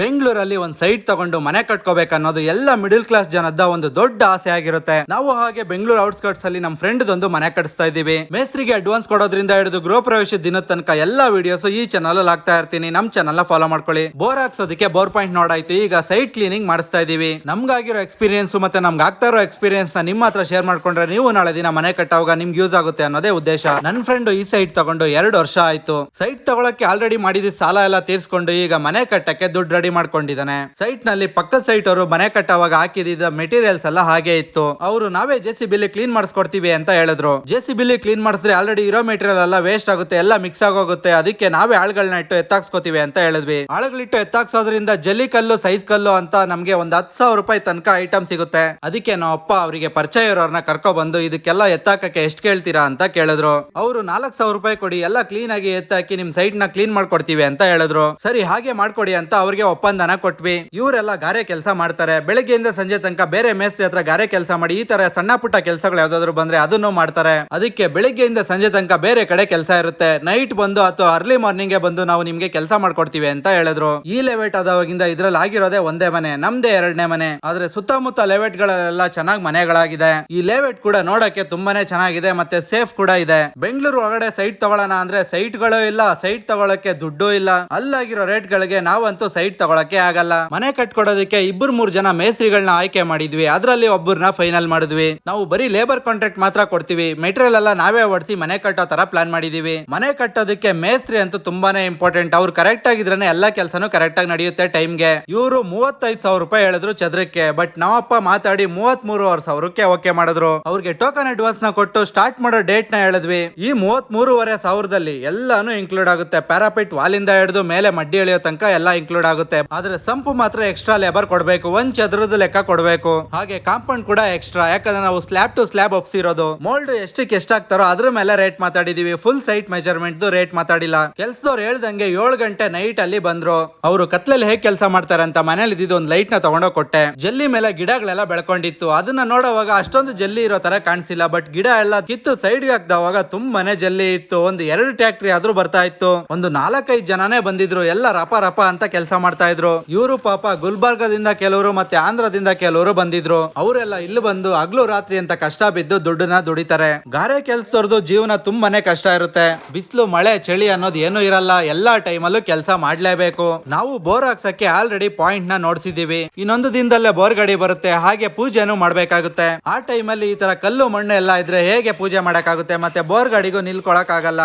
ಬೆಂಗಳೂರಲ್ಲಿ ಒಂದು ಸೈಟ್ ತಗೊಂಡು ಮನೆ ಕಟ್ಕೋಬೇಕನ್ನೋದು ಎಲ್ಲ ಮಿಡಿಲ್ ಕ್ಲಾಸ್ ಜನದ ಒಂದು ದೊಡ್ಡ ಆಸೆ ಆಗಿರುತ್ತೆ. ನಾವು ಹಾಗೆ ಬೆಂಗಳೂರು ಔಟ್ಸ್ಕರ್ಟ್ಸ್ ಅಲ್ಲಿ ನಮ್ಮ ಫ್ರೆಂಡ್ ಒಂದು ಮನೆ ಕಟ್ಟಿಸ್ತಾ ಇದೀವಿ. ಮೇಸ್ತ್ರಿಗೆ ಅಡ್ವಾನ್ಸ್ ಕೊಡೋದ್ರಿಂದ ಹಿಡಿದು ಗೃಹ ಪ್ರವೇಶ ದಿನದ ತನಕ ಎಲ್ಲಾ ವಿಡಿಯೋಸ್ ಈ ಚಾನಲ್ ಅಲ್ಲಿ ಹಾಕ್ತಾ ಇರ್ತೀನಿ. ನಮ್ ಚಾನಲ್ ನ ಫಾಲೋ ಮಾಡ್ಕೊಳ್ಳಿ. ಬೋರ್ ಹಾಕ್ಸೋದಕ್ಕೆ ಬೋರ್ ಪಾಯಿಂಟ್ ನೋಡಾಯ್ತು, ಈಗ ಸೈಟ್ ಕ್ಲೀನಿಂಗ್ ಮಾಡಿಸ್ತಾ ಇದೀವಿ. ನಮ್ಗಾಗಿರೋ ಎಕ್ಸ್ಪೀರಿಯನ್ಸ್ ಮತ್ತೆ ನಮ್ಗೆ ಆಗ್ತಾ ಇರೋ ಎಕ್ಸ್ಪೀರಿಯನ್ಸ್ ನ ನಿಮ್ಮ ಹತ್ರ ಶೇರ್ ಮಾಡ್ಕೊಂಡ್ರೆ ನೀವು ನಾಳೆ ದಿನ ಮನೆ ಕಟ್ಟೋವಾಗ ನಿಮ್ಗೆ ಯೂಸ್ ಆಗುತ್ತೆ ಅನ್ನೋದೇ ಉದ್ದೇಶ. ನನ್ನ ಫ್ರೆಂಡ್ ಈ ಸೈಟ್ ತಗೊಂಡು 2 ವರ್ಷ ಆಯ್ತು. ಸೈಟ್ ತಗೊಳಕ್ಕೆ ಆಲ್ರೆಡಿ ಮಾಡಿದ ಸಾಲ ಎಲ್ಲ ತೀರ್ಸ್ಕೊಂಡು ಈಗ ಮನೆ ಕಟ್ಟಕ್ಕೆ ದುಡ್ಡು ರೆಡಿ ಮಾಡ್ಕೊಂಡಿದ್ದಾನೆ. ಸೈಟ್ ನಲ್ಲಿ ಪಕ್ಕದ ಸೈಟ್ ಅವರು ಮನೆ ಕಟ್ಟುವಾಗ ಹಾಕಿದ ಮೆಟೀರಿಯಲ್ಸ್ ಎಲ್ಲ ಹಾಗೆ ಇತ್ತು. ಅವರು ನಾವೇ ಜೆಸಿಬಿಲಿ ಕ್ಲೀನ್ ಮಾಡಿಸ್ಕೊಡ್ತೀವಿ ಅಂತ ಹೇಳಿದ್ರು. ಜೆಸಿಬಿಲಿ ಕ್ಲೀನ್ ಮಾಡಿಸಿದ್ರೆ ಆಲ್ರೆಡಿ ಇರೋ ಮೆಟೀರಿಯಲ್ ಎಲ್ಲ ವೇಸ್ಟ್ ಆಗುತ್ತೆ, ಎಲ್ಲ ಮಿಕ್ಸ್ ಆಗೋಗುತ್ತೆ, ಅದಕ್ಕೆ ನಾವೇ ಆಳುಗಳನ್ನ ಇಟ್ಟು ಎತ್ತಾಕ್ಸ್ಕೊತೀವಿ ಅಂತ ಹೇಳಿದ್ವಿ. ಆಳುಗಳಿಟ್ಟು ಎತ್ತಾಕ್ಸೋದ್ರಿಂದ ಜಲ್ಲಿ ಕಲ್ಲು ಸೈಜ್ ಕಲ್ಲು ಅಂತ ನಮ್ಗೆ ಒಂದು 10,000 ರೂಪಾಯಿ ತನಕ ಐಟಮ್ ಸಿಗುತ್ತೆ. ಅದಕ್ಕೆ ನಾವು ಅಪ್ಪ ಅವರಿಗೆ ಪರಿಚಯ ಇರೋರ್ನ ಕರ್ಕೊ ಬಂದು ಇದಕ್ಕೆಲ್ಲ ಎತ್ತಾಕಕ್ಕೆ ಎಷ್ಟು ಕೇಳ್ತೀರಾ ಅಂತ ಕೇಳಿದ್ರು. ಅವರು 4,000 ರೂಪಾಯಿ ಕೊಡಿ, ಎಲ್ಲ ಕ್ಲೀನ್ ಆಗಿ ಎತ್ತಾಕಿ ನಿಮ್ ಸೈಟ್ ನ ಕ್ಲೀನ್ ಮಾಡ್ಕೊಡ್ತೀವಿ ಅಂತ ಹೇಳಿದ್ರು. ಸರಿ ಹಾಗೆ ಮಾಡ್ಕೊಡಿ ಅಂತ ಅವ್ರಿಗೆ ಒಪ್ಪಂದನ ಕೊಟ್ವಿ. ಇವರೆಲ್ಲ ಗಾರೆ ಕೆಲಸ ಮಾಡ್ತಾರೆ. ಬೆಳಗ್ಗೆಯಿಂದ ಸಂಜೆ ತನಕ ಬೇರೆ ಮೇಸ್ತ್ರಿ ಹತ್ರ ಗಾರೆ ಕೆಲಸ ಮಾಡಿ ಈ ತರ ಸಣ್ಣ ಪುಟ್ಟ ಕೆಲಸಗಳು ಯಾವ್ದಾದ್ರು ಬಂದ್ರೆ ಅದನ್ನು ಮಾಡ್ತಾರೆ. ಅದಕ್ಕೆ ಬೆಳಗ್ಗೆಯಿಂದ ಸಂಜೆ ತನಕ ಬೇರೆ ಕಡೆ ಕೆಲಸ ಇರುತ್ತೆ. ನೈಟ್ ಬಂದು ಅಥವಾ ಅರ್ಲಿ ಮಾರ್ನಿಂಗ್ ಬಂದು ನಾವು ನಿಮ್ಗೆ ಕೆಲಸ ಮಾಡ್ಕೊಡ್ತೀವಿ ಅಂತ ಹೇಳಿದ್ರು. ಈ ಲೆವೆಟ್ ಆದವಾಗಿಂದ ಇದ್ರಲ್ಲಿ ಆಗಿರೋದೇ ಒಂದೇ ಮನೆ, ನಮ್ದೇ 2ನೇ ಮನೆ. ಆದ್ರೆ ಸುತ್ತಮುತ್ತ ಲೆವೆಟ್ ಗಳೆಲ್ಲ ಚೆನ್ನಾಗಿ ಮನೆಗಳಾಗಿದೆ. ಈ ಲೆವೆಟ್ ಕೂಡ ನೋಡಕ್ಕೆ ತುಂಬಾನೇ ಚೆನ್ನಾಗಿದೆ ಮತ್ತೆ ಸೇಫ್ ಕೂಡ ಇದೆ. ಬೆಂಗಳೂರು ಒಳಗಡೆ ಸೈಟ್ ತಗೊಳ್ಳೋಣ ಅಂದ್ರೆ ಸೈಟ್ ಗಳು ಇಲ್ಲ, ಸೈಟ್ ತಗೊಳಕ್ಕೆ ದುಡ್ಡು ಇಲ್ಲ. ಅಲ್ಲಾಗಿರೋ ರೇಟ್ ಗಳಿಗೆ ನಾವಂತೂ ಸೈಟ್ ತಗೊಳಕ್ಕೆ ಆಗಲ್ಲ. ಮನೆ ಕಟ್ಕೊಡೋದಕ್ಕೆ 2-3 ಜನ ಮೇಸ್ತ್ರಿಗಳನ್ನ ಆಯ್ಕೆ ಮಾಡಿದ್ವಿ. ಅದ್ರಲ್ಲಿ ಒಬ್ಬರನ್ನ ಫೈನಲ್ ಮಾಡಿದ್ವಿ. ನಾವು ಬರೀ ಲೇಬರ್ ಕಾಂಟ್ರಾಕ್ಟ್ ಮಾತ್ರ ಕೊಡ್ತೀವಿ, ಮೆಟೀರಿಯಲ್ ಎಲ್ಲ ನಾವೇ ಹೊಡ್ಸಿ ಮನೆ ಕಟ್ಟೋ ತರ ಪ್ಲಾನ್ ಮಾಡಿದೀವಿ. ಮನೆ ಕಟ್ಟೋದಕ್ಕೆ ಮೇಸ್ತ್ರಿ ಅಂತೂ ತುಂಬಾನೇ ಇಂಪಾರ್ಟೆಂಟ್. ಅವ್ರು ಕರೆಕ್ಟ್ ಆಗಿದ್ರೆ ಎಲ್ಲಾ ಕೆಲಸನೂ ಕರೆಕ್ಟ್ ಆಗಿ ನಡೆಯುತ್ತೆ ಟೈಮ್ಗೆ. ಇವರು 35,000 ರೂಪಾಯಿ ಹೇಳಿದ್ರು ಚದ್ರಕ್ಕೆ, ಬಟ್ ನಾವಪ್ಪ ಮಾತಾಡಿ 33,500ಕ್ಕೆ ಓಕೆ ಮಾಡಿದ್ರು. ಅವ್ರಿಗೆ ಟೋಕನ್ ಅಡ್ವಾನ್ಸ್ ನ ಕೊಟ್ಟು ಸ್ಟಾರ್ಟ್ ಮಾಡೋ ಡೇಟ್ ನ ಹೇಳಿದ್ವಿ. ಈ 33,500ದಲ್ಲಿ ಎಲ್ಲಾನು ಇನ್ಕ್ಲೂಡ್ ಆಗುತ್ತೆ. ಪ್ಯಾರಾಪೈಟ್ ವಾಲಿಂದ ಹಿಡಿದು ಮೇಲೆ ಮಡ್ಡಿ ಎಳೆಯೋ ತನಕ ಎಲ್ಲ ಇನ್ಕ್ಲೂಡ್ ಆಗುತ್ತೆ. ಆದ್ರೆ ಸಂಪು ಮಾತ್ರ ಎಕ್ಸ್ಟ್ರಾ ಲೇಬರ್ ಕೊಡಬೇಕು, 1 ಚದರದ ಲೆಕ್ಕ ಕೊಡಬೇಕು. ಹಾಗೆ ಕಾಂಪೌಂಡ್ ಕೂಡ ಎಕ್ಸ್ಟ್ರಾ, ಯಾಕಂದ್ರೆ ನಾವು ಸ್ಲ್ಯಾಬ್ ಟು ಸ್ಲ್ಯಾಬ್ ಒಪ್ಸಿರೋದು. ಮೋಲ್ಡ್ ಎಷ್ಟಕ್ಕೆ ಎಷ್ಟಾಗ್ತಾರೋ ಅದ್ರ ಮೇಲೆ ರೇಟ್ ಮಾತಾಡಿದೀವಿ. ಫುಲ್ ಸೈಟ್ ಮೆಜರ್ಮೆಂಟ್ ರೇಟ್ ಮಾತಾಡಿಲ್ಲ. ಕೆಲ್ಸದವ್ರು ಹೇಳ್ದಂಗೆ 7 ಗಂಟೆ ನೈಟ್ ಅಲ್ಲಿ ಬಂದ್ರು. ಅವರು ಕತ್ಲಲ್ಲಿ ಹೇಗೆ ಕೆಲಸ ಮಾಡ್ತಾರೆ ಅಂತ ಮನೇಲಿ ಇದ್ದಿದ್ದು ಒಂದು ಲೈಟ್ ನ ತಗೊಂಡೋಗಿ ಕೊಟ್ಟೆ. ಜಲ್ಲಿ ಮೇಲೆ ಗಿಡಗಳೆಲ್ಲ ಬೆಳ್ಕೊಂಡಿತ್ತು. ಅದನ್ನ ನೋಡುವಾಗ ಅಷ್ಟೊಂದು ಜಲ್ಲಿ ಇರೋ ತರ ಕಾಣಿಸಿಲ್ಲ, ಬಟ್ ಗಿಡ ಎಲ್ಲ ಕಿತ್ತು ಸೈಡ್ಗೆ ಹಾಕ್ದವಾಗ ತುಂಬಾನೇ ಜಲ್ಲಿ ಇತ್ತು. ಒಂದು 2 ಟ್ರ್ಯಾಕ್ಟರಿ ಆದ್ರೂ ಬರ್ತಾ ಇತ್ತು. ಒಂದು 4-5 ಜನನೇ ಬಂದಿದ್ರು. ಎಲ್ಲ ರಪ ರಪ ಅಂತ ಕೆಲಸ ಮಾಡ್ತಾ ಇದ್ರು. ಇವರು ಪಾಪ ಗುಲ್ಬರ್ಗದಿಂದ ಕೆಲವರು ಮತ್ತೆ ಆಂಧ್ರದಿಂದ ಕೆಲವರು ಬಂದಿದ್ರು. ಅವರೆಲ್ಲ ಇಲ್ಲಿ ಬಂದು ಹಗ್ಲು ರಾತ್ರಿ ಅಂತ ಕಷ್ಟ ಬಿದ್ದು ದುಡ್ಡನ್ನ ದುಡಿತಾರೆ. ಗಾರೆ ಕೆಲ್ಸದವ್ರದ್ದು ಜೀವನ ತುಂಬಾನೇ ಕಷ್ಟ ಇರುತ್ತೆ. ಬಿಸಿಲು ಮಳೆ ಚಳಿ ಅನ್ನೋದು ಏನು ಇರಲ್ಲ, ಎಲ್ಲಾ ಟೈಮಲ್ಲೂ ಕೆಲಸ ಮಾಡ್ಲೇಬೇಕು. ನಾವು ಬೋರ್ ಹಾಕ್ಸಕ್ಕೆ ಆಲ್ರೆಡಿ ಪಾಯಿಂಟ್ ನ ನೋಡ್ಸಿದೀವಿ. ಇನ್ನೊಂದು ದಿನದಲ್ಲೇ ಬೋರ್ ಗಾಡಿ ಬರುತ್ತೆ. ಹಾಗೆ ಪೂಜೆನೂ ಮಾಡ್ಬೇಕಾಗುತ್ತೆ. ಆ ಟೈಮಲ್ಲಿ ಈ ತರ ಕಲ್ಲು ಮಣ್ಣು ಎಲ್ಲ ಇದ್ರೆ ಹೇಗೆ ಪೂಜೆ ಮಾಡಕ್ಕಾಗುತ್ತೆ, ಮತ್ತೆ ಬೋರ್ ಗಾಡಿಗೂ ನಿಲ್ಕೊಳಕ್ ಆಗಲ್ಲ.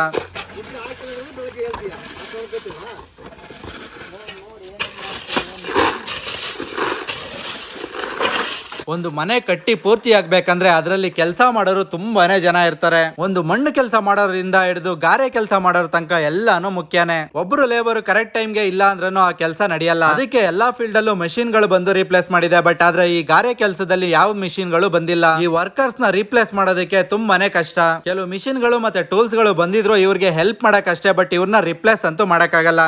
ಒಂದು ಮನೆ ಕಟ್ಟಿ ಪೂರ್ತಿ ಆಗ್ಬೇಕಂದ್ರೆ ಅದರಲ್ಲಿ ಕೆಲಸ ಮಾಡೋರು ತುಂಬಾನೇ ಜನ ಇರ್ತಾರೆ. ಒಂದು ಮಣ್ಣು ಕೆಲಸ ಮಾಡೋದ್ರಿಂದ ಹಿಡಿದು ಗಾರೆ ಕೆಲಸ ಮಾಡೋರ್ ತನಕ ಎಲ್ಲಾನು ಮುಖ್ಯನೇ. ಒಬ್ರು ಲೇಬರ್ ಕರೆಕ್ಟ್ ಟೈಮ್ಗೆ ಇಲ್ಲ ಅಂದ್ರೂ ಆ ಕೆಲಸ ನಡೆಯಲ್ಲ. ಅದಕ್ಕೆ ಎಲ್ಲಾ ಫೀಲ್ಡ್ ಅಲ್ಲೂ ಮೆಷಿನ್ ಗಳು ಬಂದು ರಿಪ್ಲೇಸ್ ಮಾಡಿದೆ. ಬಟ್ ಆದ್ರೆ ಈ ಗಾರೆ ಕೆಲಸದಲ್ಲಿ ಯಾವ ಮಿಷಿನ್ ಗಳು ಬಂದಿಲ್ಲ. ಈ ವರ್ಕರ್ಸ್ ನ ರಿಪ್ಲೇಸ್ ಮಾಡೋದಕ್ಕೆ ತುಂಬಾನೇ ಕಷ್ಟ. ಕೆಲವು ಮಿಷಿನ್ ಗಳು ಮತ್ತೆ ಟೂಲ್ಸ್ ಗಳು ಬಂದಿದ್ರು ಇವ್ರಿಗೆ ಹೆಲ್ಪ್ ಮಾಡಕ್ ಅಷ್ಟೇ, ಬಟ್ ಇವ್ರನ್ನ ರಿಪ್ಲೇಸ್ ಅಂತೂ ಮಾಡಕ್ ಆಗಲ್ಲ.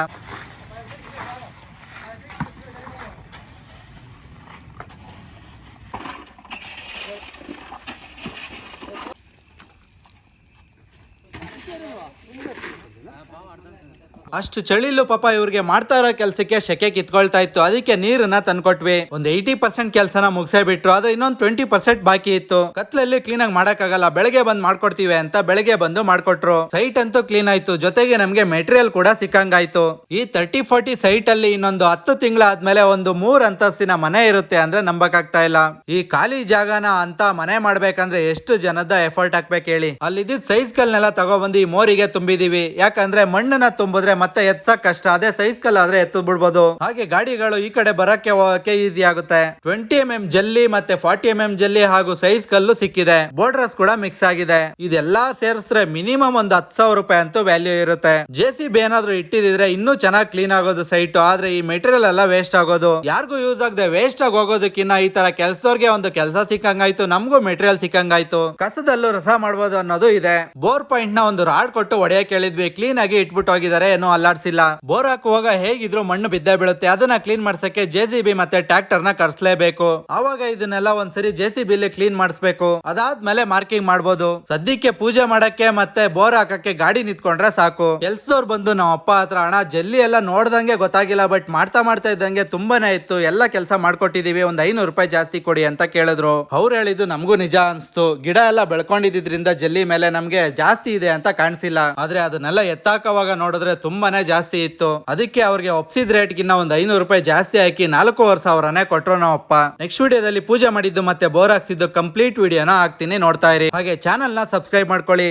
ಅಷ್ಟು ಚಳಿಲು ಪಾಪ ಇವ್ರಿಗೆ ಮಾಡ್ತಾ ಇರೋ ಕೆಲಸಕ್ಕೆ ಶೆಕೆ ಕಿತ್ಕೊಳ್ತಾ ಇತ್ತು. ಅದಕ್ಕೆ ನೀರನ್ನ ತಂದ್ಕೊಟ್ವಿ. ಒಂದು 80% ಕೆಲಸನ ಮುಗಿಸೇ ಬಿಟ್ರು. ಆದ್ರೆ ಇನ್ನೊಂದು 20% ಬಾಕಿ ಇತ್ತು. ಕತ್ಲಲ್ಲಿ ಕ್ಲೀನ್ ಆಗಿ ಮಾಡಕ್ಕಾಗಲ್ಲ, ಬೆಳಗ್ಗೆ ಬಂದ್ ಮಾಡ್ಕೊಡ್ತೀವಿ ಅಂತ ಬೆಳಗ್ಗೆ ಬಂದು ಮಾಡ್ಕೊಟ್ರು. ಸೈಟ್ ಅಂತೂ ಕ್ಲೀನ್ ಆಯ್ತು, ಜೊತೆಗೆ ನಮ್ಗೆ ಮೆಟೀರಿಯಲ್ ಕೂಡ ಸಿಕ್ಕಂಗಾಯ್ತು. ಈ 30-40 ಸೈಟ್ ಅಲ್ಲಿ ಇನ್ನೊಂದು 10 ತಿಂಗಳ ಆದ್ಮೇಲೆ ಒಂದು 3 ಅಂತಸ್ತಿನ ಮನೆ ಇರುತ್ತೆ ಅಂದ್ರೆ ನಂಬಕ್ಕಾಗ್ತಾ ಇಲ್ಲ. ಈ ಖಾಲಿ ಜಾಗನ ಅಂತ ಮನೆ ಮಾಡ್ಬೇಕಂದ್ರೆ ಎಷ್ಟು ಜನದ ಎಫರ್ಟ್ ಹಾಕ್ಬೇಕು ಹೇಳಿ. ಅಲ್ಲಿದ್ದ ಸೈಜ್ ಕಲ್ನೆಲ್ಲ ತಗೊಬಂದು ಈ ಮೋರಿಗೆ ತುಂಬಿದೀವಿ. ಯಾಕಂದ್ರೆ ಮಣ್ಣನ್ನ ತುಂಬಿದ್ರೆ ಮತ್ತೆ ಎತ್ತಕ್ ಕಷ್ಟ, ಅದೇ ಸೈಜ್ ಕಲ್ ಆದ್ರೆ ಎತ್ತು ಬಿಡ್ಬೋದು. ಹಾಗೆ ಗಾಡಿಗಳು ಈ ಕಡೆ ಬರಕ್ಕೆ ಹೋಗಕ್ಕೆ ಈಸಿ ಆಗುತ್ತೆ. 20 mm ಜಲ್ಲಿ ಮತ್ತೆ 40 mm ಜಲ್ಲಿ ಹಾಗೂ ಸೈಜ್ ಕಲ್ಲು ಸಿಕ್ಕಿದೆ. ಬೋರ್ಡರ್ಸ್ ಕೂಡ ಮಿಕ್ಸ್ ಆಗಿದೆ. ಇದೆಲ್ಲಾ ಸೇರಿಸಿದ್ರೆ ಮಿನಿಮಮ್ ಒಂದು 10,000 ರೂಪಾಯಿ ಅಂತೂ ವ್ಯಾಲ್ಯೂ ಇರುತ್ತೆ. ಜೆಸಿಬಿ ಏನಾದ್ರು ಇಟ್ಟಿದ್ರೆ ಇನ್ನೂ ಚೆನ್ನಾಗಿ ಕ್ಲೀನ್ ಆಗೋದು ಸೈಟ್. ಆದ್ರೆ ಈ ಮೆಟೀರಿಯಲ್ ಎಲ್ಲ ವೇಸ್ಟ್ ಆಗೋದು, ಯಾರಿಗೂ ಯೂಸ್ ಆಗದೆ ವೇಸ್ಟ್ ಆಗಿ ಹೋಗೋದಕ್ಕಿನ್ನ ಈ ತರ ಕೆಲ್ಸದವ್ರಿಗೆ ಒಂದು ಕೆಲಸ ಸಿಕ್ಕಂಗಾಯ್ತು, ನಮಗೂ ಮೆಟೀರಿಯಲ್ ಸಿಕ್ಕಂಗಾಯ್ತು. ಕಸದಲ್ಲೂ ರಸ ಮಾಡ್ಬೋದು ಅನ್ನೋದು ಇದೆ. ಬೋರ್ ಪಾಯಿಂಟ್ ನ ಒಂದು ರಾಡ್ ಕೊಟ್ಟು ಹೊಡೆಯಕ್ಕೆ ಹೇಳಿದ್ವಿ. ಕ್ಲೀನ್ ಆಗಿ ಇಟ್ಬಿಟ್ಟು ಹೋಗಿದ್ದಾರೆ, ಏನು ನಾವು ಅಲ್ಲಾಡ್ಸಿಲ್ಲ. ಬೋರ್ ಹಾಕುವಾಗ ಹೇಗಿದ್ರು ಮಣ್ಣು ಬಿದ್ದೇ ಬೀಳುತ್ತೆ, ಅದನ್ನ ಕ್ಲೀನ್ ಮಾಡ್ಸಕ್ಕೆ JCB ಮತ್ತೆ ಟ್ರ್ಯಾಕ್ಟರ್ ನ ಕರ್ಸ್ಲೇಬೇಕು. ಆವಾಗ ಇದನ್ನೆಲ್ಲ ಒಂದ್ಸರಿ JCB ಕ್ಲೀನ್ ಮಾಡಿಸ್ಬೇಕು. ಅದಾದ್ಮೇಲೆ ಮಾರ್ಕಿಂಗ್ ಮಾಡ್ಬೋದು. ಸದ್ಯಕ್ಕೆ ಪೂಜೆ ಮಾಡಕ್ಕೆ ಮತ್ತೆ ಬೋರ್ ಹಾಕಕ್ಕೆ ಗಾಡಿ ನಿಂತ್ಕೊಂಡ್ರೆ ಸಾಕು. ಕೆಲ್ಸದವ್ರು ಬಂದು ನಮ್ಮ ಅಪ್ಪ ಹತ್ರ ಅಣ್ಣ ಜಲ್ಲಿ ಎಲ್ಲ ನೋಡ್ದಂಗೆ ಗೊತ್ತಾಗಿಲ್ಲ, ಬಟ್ ಮಾಡ್ತಾ ಇದ್ದಂಗೆ ತುಂಬಾನೇ ಇತ್ತು, ಎಲ್ಲ ಕೆಲಸ ಮಾಡ್ಕೊಟ್ಟಿದೀವಿ, ಒಂದ್ 500 ರೂಪಾಯಿ ಜಾಸ್ತಿ ಕೊಡಿ ಅಂತ ಕೇಳಿದ್ರು. ಅವ್ರು ಹೇಳಿದ್ದು ನಮಗೂ ನಿಜ ಅನ್ಸ್ತು. ಗಿಡ ಎಲ್ಲ ಬೆಳ್ಕೊಂಡಿದ್ರಿಂದ ಜಲ್ಲಿ ಮೇಲೆ ನಮ್ಗೆ ಜಾಸ್ತಿ ಇದೆ ಅಂತ ಕಾಣಿಸಿಲ್ಲ, ಆದ್ರೆ ಅದನ್ನೆಲ್ಲ ಎತ್ತಾಕವಾಗ ನೋಡಿದ್ರೆ ತುಂಬಾನೇ ಜಾಸ್ತಿ ಇತ್ತು. ಅದಕ್ಕೆ ಅವ್ರಿಗೆ ಒಪ್ಸಿದ ರೇಟ್ ಗಿನ್ನ ಒಂದ್ 500 ರೂಪಾಯಿ ಜಾಸ್ತಿ ಹಾಕಿ 4,500 ಕೊಟ್ರು ನಾವಪ್ಪ. ನೆಕ್ಸ್ಟ್ ವಿಡಿಯೋದಲ್ಲಿ ಪೂಜೆ ಮಾಡಿದ್ದು ಮತ್ತೆ ಬೋರ್ ಹಾಕ್ಸಿದ್ದು ಕಂಪ್ಲೀಟ್ ವಿಡಿಯೋನ ಹಾಕ್ತೀನಿ, ನೋಡ್ತಾ ಇರಿ. ಹಾಗೆ ಚಾನಲ್ ನ ಸಬ್ಸ್ಕ್ರೈಬ್ ಮಾಡ್ಕೊಳ್ಳಿ.